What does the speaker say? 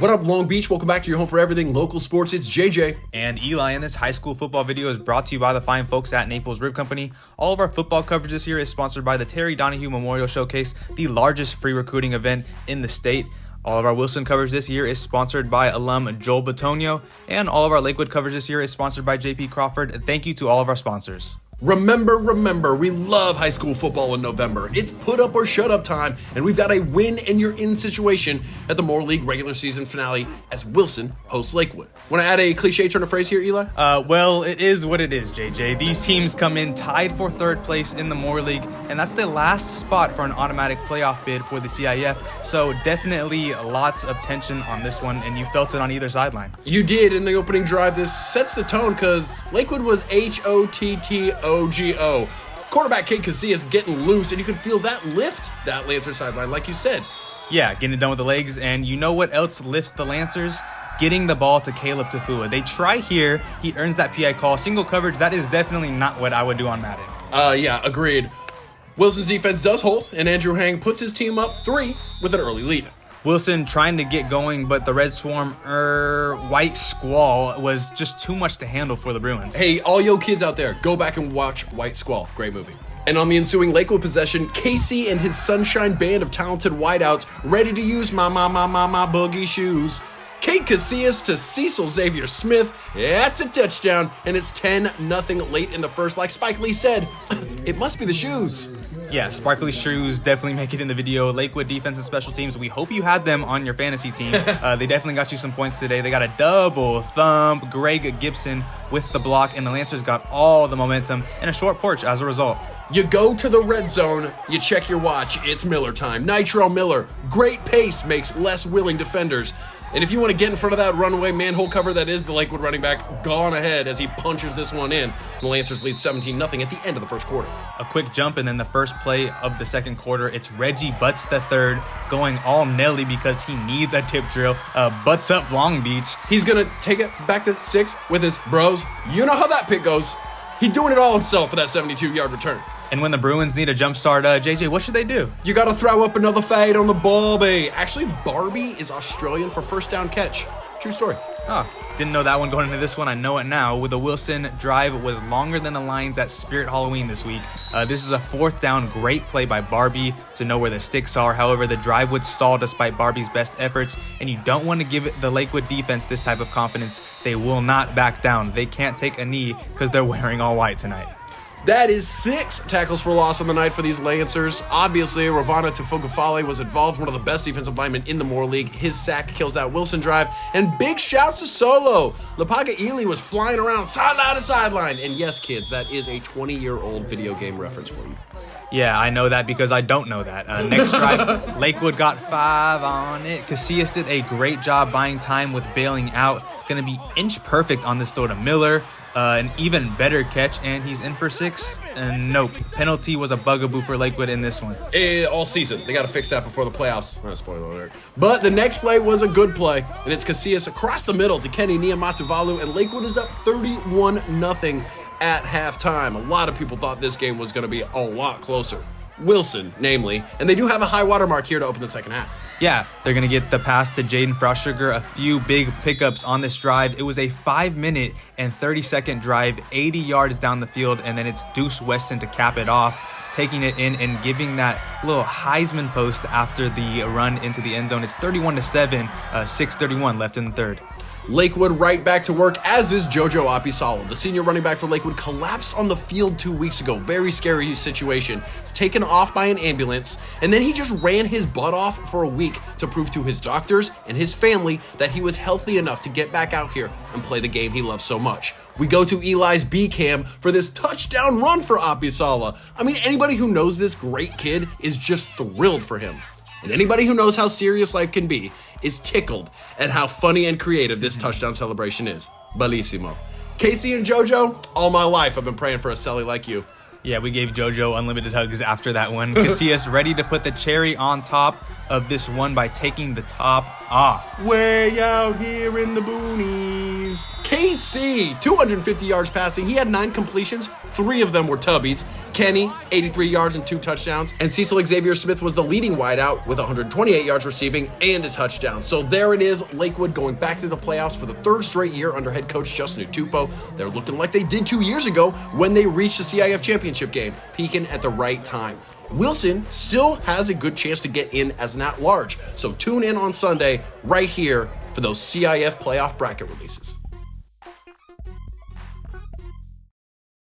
What up, Long Beach? Welcome back to your home for everything local sports. It's JJ. And Eli, and this high school football video is brought to you by the fine folks at Naples Rib Company. All of our football coverage this year is sponsored by the Terry Donahue Memorial Showcase, the largest free recruiting event in the state. All of our Wilson coverage this year is sponsored by alum Joel Batonio, and all of our Lakewood coverage this year is sponsored by JP Crawford. Thank you to all of our sponsors. Remember, we love high school football in November. It's put up or shut up time, and we've got a win and you're in situation at the Moore League regular season finale as Wilson hosts Lakewood. Want to add a cliche turn of phrase here, Eli? Well, it is what it is, JJ. These teams come in tied for third place in the Moore League, and that's the last spot for an automatic playoff bid for the CIF. So definitely lots of tension on this one, and you felt it on either sideline. You did in the opening drive. This sets the tone because Lakewood was HOTTOGO. Quarterback Kate Casillas getting loose, and you could feel that lift that Lancer sideline, like you said. Yeah, getting it done with the legs, and you know what else lifts the Lancers? Getting the ball to Caleb Tafua. They try here, he earns that PI call. Single coverage, that is definitely not what I would do on Madden. Yeah, agreed. Wilson's defense does hold, and Andrew Hang puts his team up 3 with an early lead. Wilson trying to get going, but the Red Swarm, White Squall was just too much to handle for the Bruins. Hey, all yo kids out there, go back and watch White Squall. Great movie. And on the ensuing Lakewood possession, Casey and his Sunshine band of talented wideouts ready to use my boogie shoes. Kate Casillas to Cecil Xavier Smith. That's a touchdown, and it's 10-0 late in the first. Like Spike Lee said, it must be the shoes. Yeah, sparkly shoes definitely make it in the video. Lakewood defense and special teams, we hope you had them on your fantasy team. They definitely got you some points today. They got a double thump. Greg Gibson with the block, and the Lancers got all the momentum and a short porch as a result. You go to the red zone, you check your watch, it's Miller time. Nitro Miller, great pace makes less willing defenders. And if you want to get in front of that runaway manhole cover that is the Lakewood running back, gone ahead as he punches this one in. The Lancers lead 17-0 at the end of the first quarter. A quick jump, and then the first play of the second quarter, it's Reggie Butts the third going all Nelly because he needs a tip drill. Butts up Long Beach. He's going to take it back to 6 with his bros. You know how that pick goes. He's doing it all himself for that 72-yard return. And when the Bruins need a jump start, JJ, what should they do? You got to throw up another fade on the ball, babe. Actually, Barbie is Australian for first down catch. True story. Oh, didn't know that one going into this one. I know it now. With the Wilson drive was longer than the lines at Spirit Halloween this week. This is a fourth down. Great play by Barbie to know where the sticks are. However, the drive would stall despite Barbie's best efforts, and you don't want to give the Lakewood defense this type of confidence. They will not back down. They can't take a knee because they're wearing all white tonight. That is 6 tackles for loss on the night for these Lancers. Obviously, Ravana Tufogafale was involved, one of the best defensive linemen in the Moore League. His sack kills that Wilson drive. And big shouts to Solo. Lapaga Ely was flying around sideline to sideline. And yes, kids, that is a 20-year-old video game reference for you. Yeah, I know that because I don't know that. Next drive, Lakewood got 5 on it. Casillas did a great job buying time with bailing out. Going to be inch perfect on this throw to Miller. An even better catch, and he's in for 6. And nope, penalty was a bugaboo for Lakewood in this one. All season. They got to fix that before the playoffs. Not a spoiler alert. But the next play was a good play, and it's Casillas across the middle to Kenny Niamatuvalu, and Lakewood is up 31-0 at halftime. A lot of people thought this game was going to be a lot closer. Wilson, namely, and they do have a high water mark here to open the second half. Yeah, they're going to get the pass to Jaden Frostsugar, a few big pickups on this drive. It was a 5-minute and 30-second drive, 80 yards down the field, and then it's Deuce Weston to cap it off, taking it in and giving that little Heisman post after the run into the end zone. It's 31-7, 6:31 left in the third. Lakewood right back to work, as is JoJo Apisalo. The senior running back for Lakewood collapsed on the field 2 weeks ago. Very scary situation. He's taken off by an ambulance, and then he just ran his butt off for a week to prove to his doctors and his family that he was healthy enough to get back out here and play the game he loves so much. We go to Eli's B-cam for this touchdown run for Apisala. I mean, anybody who knows this great kid is just thrilled for him. And anybody who knows how serious life can be is tickled at how funny and creative this touchdown celebration is. Bellissimo. Casey and JoJo, all my life I've been praying for a Sully like you. Yeah, we gave JoJo unlimited hugs after that one. Casillas ready to put the cherry on top of this one by taking the top off. Way out here in the boonies. KC, 250 yards passing. He had 9 completions. 3 of them were tubbies. Kenny, 83 yards and 2 touchdowns. And Cecil Xavier-Smith was the leading wideout with 128 yards receiving and a touchdown. So there it is, Lakewood going back to the playoffs for the 3rd straight year under head coach Justin Utupo. They're looking like they did 2 years ago when they reached the CIF championship game, peaking at the right time. Wilson still has a good chance to get in as an at-large. So tune in on Sunday right here for those CIF playoff bracket releases.